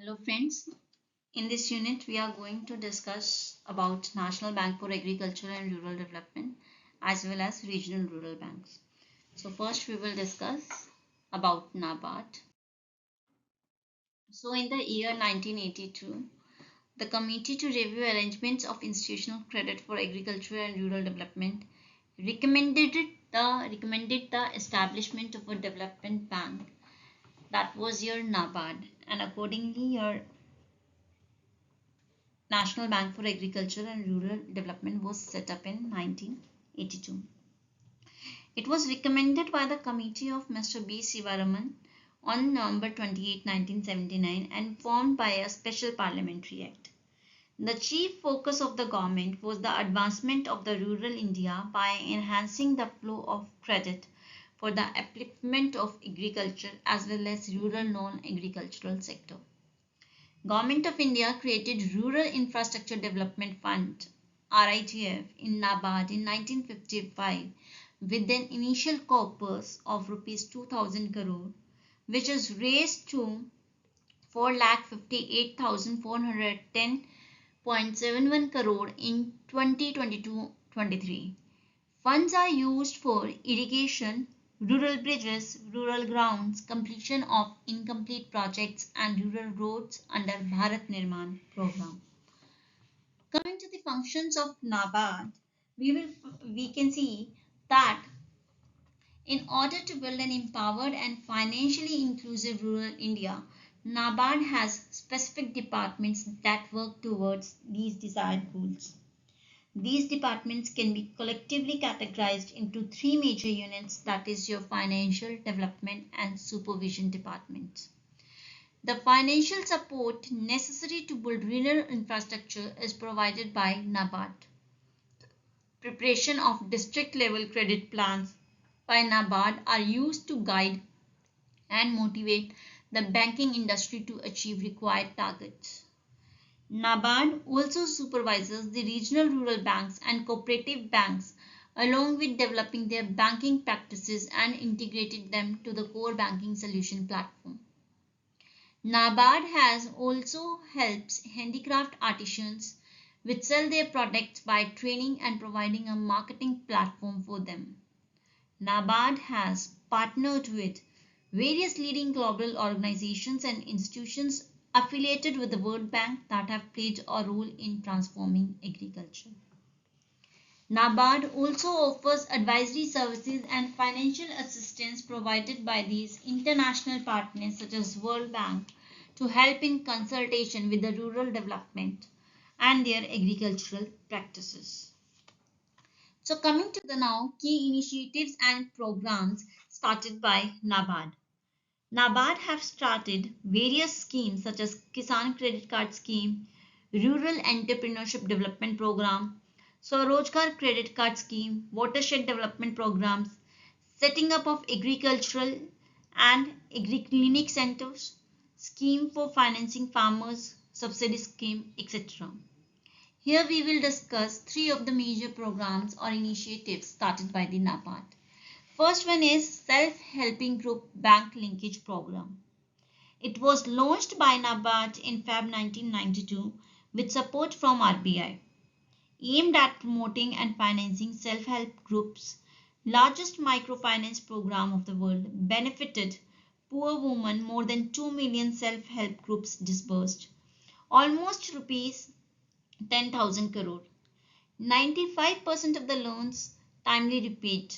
Hello friends, in this unit we are going to discuss about National Bank for Agriculture and Rural Development as well as regional rural banks. So first we will discuss about NABARD. So in the year 1982, the Committee to Review Arrangements of Institutional Credit for Agriculture and Rural Development recommended the establishment of a development bank, that was your NABARD, and accordingly your National Bank for Agriculture and Rural Development was set up in 1982. It was recommended by the committee of Mr. B. Sivaraman on November 28, 1979 and formed by a special parliamentary act. The chief focus of the government was the advancement of the rural India by enhancing the flow of credit for the upliftment of agriculture as well as rural non-agricultural sector. Government of India created Rural Infrastructure Development Fund RITF in NABARD in 1955 with an initial corpus of rupees 2000 crore, which is raised to 4,58,410.71 crore in 2022-23. Funds are used for irrigation, rural bridges, rural grounds, completion of incomplete projects and rural roads under Bharat Nirman program. Coming to the functions of NABARD, we can see that in order to build an empowered and financially inclusive rural India, NABARD has specific departments that work towards these desired goals. These departments can be collectively categorized into three major units, that is your financial, development and supervision departments. The financial support necessary to build rural infrastructure is provided by NABARD. Preparation of district level credit plans by NABARD are used to guide and motivate the banking industry to achieve required targets. NABARD also supervises the regional rural banks and cooperative banks along with developing their banking practices and integrated them to the core banking solution platform. NABARD has also helps handicraft artisans which sell their products by training and providing a marketing platform for them. NABARD has partnered with various leading global organizations and institutions affiliated with the World Bank that have played a role in transforming agriculture. NABARD also offers advisory services and financial assistance provided by these international partners such as World Bank to help in consultation with the rural development and their agricultural practices. So coming to the now key initiatives and programs started by NABARD. NABARD have started various schemes such as Kisan Credit Card Scheme, Rural Entrepreneurship Development Program, Swarojgar Credit Card Scheme, Watershed Development Programs, setting up of agricultural and agri-clinic centers, scheme for financing farmers, subsidy scheme, etc. Here we will discuss three of the major programs or initiatives started by the NABARD. First one is Self-Helping Group Bank Linkage Program. It was launched by NABARD in Feb 1992 with support from RBI, aimed at promoting and financing self-help groups. Largest microfinance program of the world, benefited poor women. More than 2 million self-help groups disbursed, almost rupees 10,000 crore. 95% of the loans timely repaid.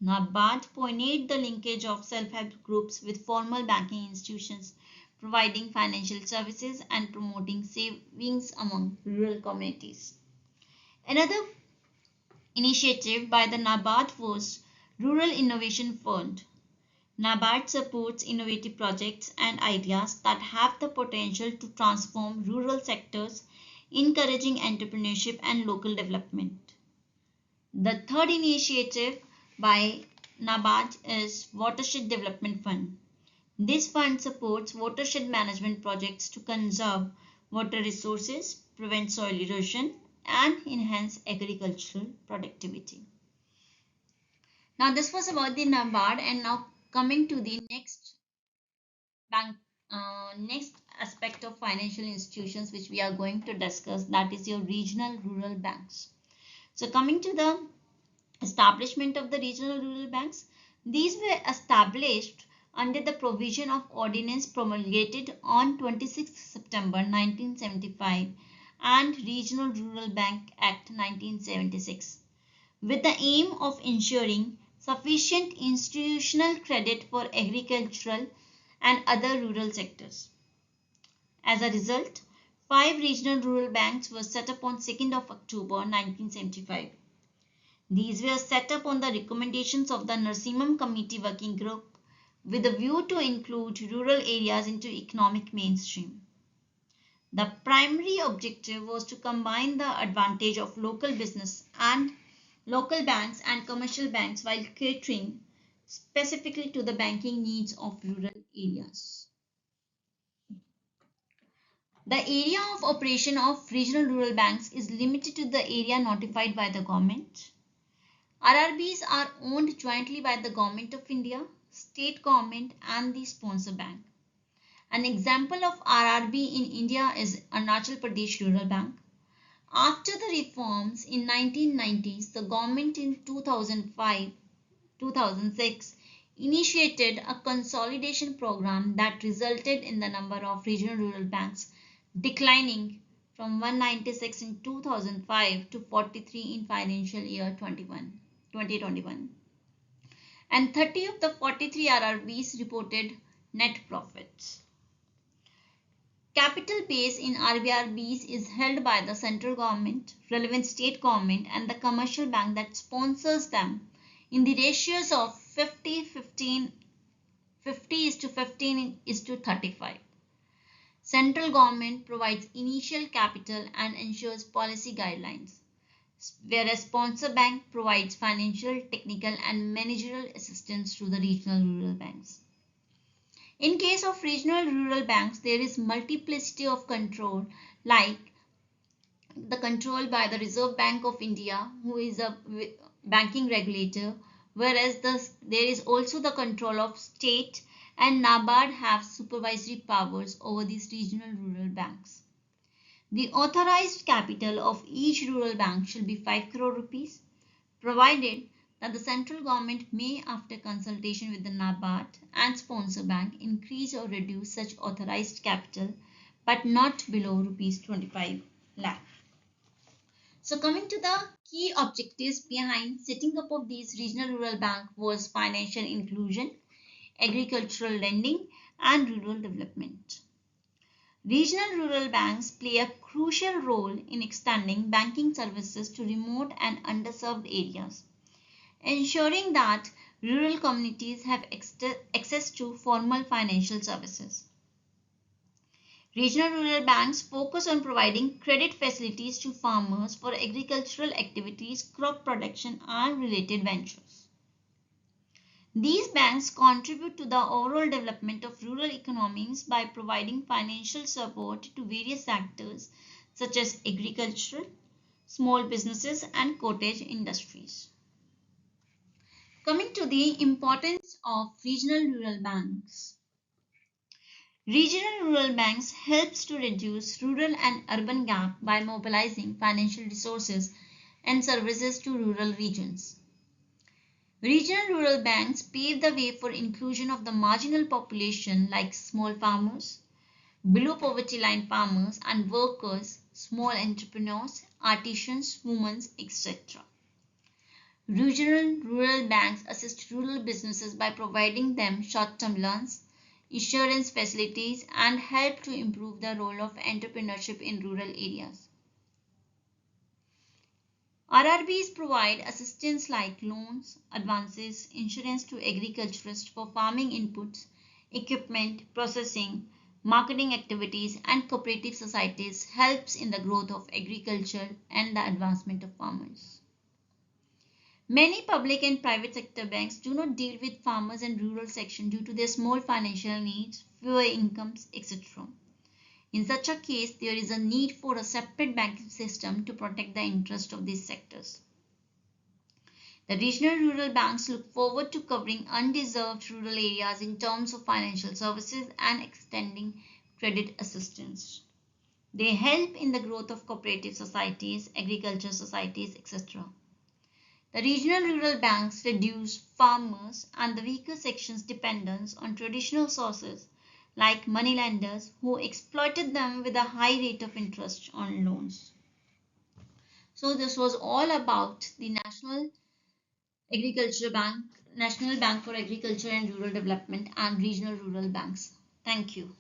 NABARD pioneered the linkage of self-help groups with formal banking institutions, providing financial services and promoting savings among rural communities. Another initiative by the NABARD was Rural Innovation Fund. NABARD supports innovative projects and ideas that have the potential to transform rural sectors, encouraging entrepreneurship and local development. The third initiative by NABARD is Watershed Development Fund. This fund supports watershed management projects to conserve water resources, prevent soil erosion, and enhance agricultural productivity. Now this was about the NABARD, and now coming to the next bank, next aspect of financial institutions which we are going to discuss, that is your regional rural banks. So coming to the establishment of the regional rural banks, these were established under the provision of ordinance promulgated on 26 September 1975 and Regional Rural Bank Act 1976 with the aim of ensuring sufficient institutional credit for agricultural and other rural sectors. As a result, 5 regional rural banks were set up on 2nd of October 1975. These were set up on the recommendations of the Narsimham Committee Working Group with a view to include rural areas into economic mainstream. The primary objective was to combine the advantage of local business and local banks and commercial banks while catering specifically to the banking needs of rural areas. The area of operation of regional rural banks is limited to the area notified by the government. RRBs are owned jointly by the Government of India, state government and the sponsor bank. An example of RRB in India is Arunachal Pradesh Rural Bank. After the reforms in 1990s, the government in 2005-2006 initiated a consolidation program that resulted in the number of regional rural banks declining from 196 in 2005 to 43 in financial year 2021. And 30 of the 43 RRBs reported net profits. Capital base in RBRBs is held by the central government, relevant state government and the commercial bank that sponsors them in the ratios of 50-15, 50:15:35. Central government provides initial capital and ensures policy guidelines, whereas sponsor bank provides financial, technical and managerial assistance to the regional rural banks. In case of regional rural banks, there is multiplicity of control like the control by the Reserve Bank of India, who is a banking regulator, whereas there is also the control of state and NABARD have supervisory powers over these regional rural banks. The authorized capital of each rural bank shall be 5 crore rupees, provided that the central government may, after consultation with the NABARD and sponsor bank, increase or reduce such authorized capital, but not below rupees 25 lakh. So coming to the key objectives behind setting up of these regional rural bank was financial inclusion, agricultural lending and rural development. Regional rural banks play a crucial role in extending banking services to remote and underserved areas, ensuring that rural communities have access to formal financial services. Regional rural banks focus on providing credit facilities to farmers for agricultural activities, crop production and related ventures. These banks contribute to the overall development of rural economies by providing financial support to various sectors such as agricultural, small businesses and cottage industries. Coming to the importance of regional rural banks. Regional rural banks helps to reduce rural and urban gap by mobilizing financial resources and services to rural regions. Regional rural banks pave the way for inclusion of the marginal population like small farmers, below poverty line farmers and workers, small entrepreneurs, artisans, women, etc. Regional rural banks assist rural businesses by providing them short-term loans, insurance facilities and help to improve the role of entrepreneurship in rural areas. RRBs provide assistance like loans, advances, insurance to agriculturists for farming inputs, equipment, processing, marketing activities and cooperative societies helps in the growth of agriculture and the advancement of farmers. Many public and private sector banks do not deal with farmers and rural section due to their small financial needs, fewer incomes, etc. In such a case, there is a need for a separate banking system to protect the interest of these sectors. The regional rural banks look forward to covering undeserved rural areas in terms of financial services and extending credit assistance. They help in the growth of cooperative societies, agriculture societies, etc. The regional rural banks reduce farmers and the weaker sections' dependence on traditional sources like moneylenders who exploited them with a high rate of interest on loans. So this was all about the Agriculture Bank, National Bank for Agriculture and Rural Development and regional rural banks. Thank you.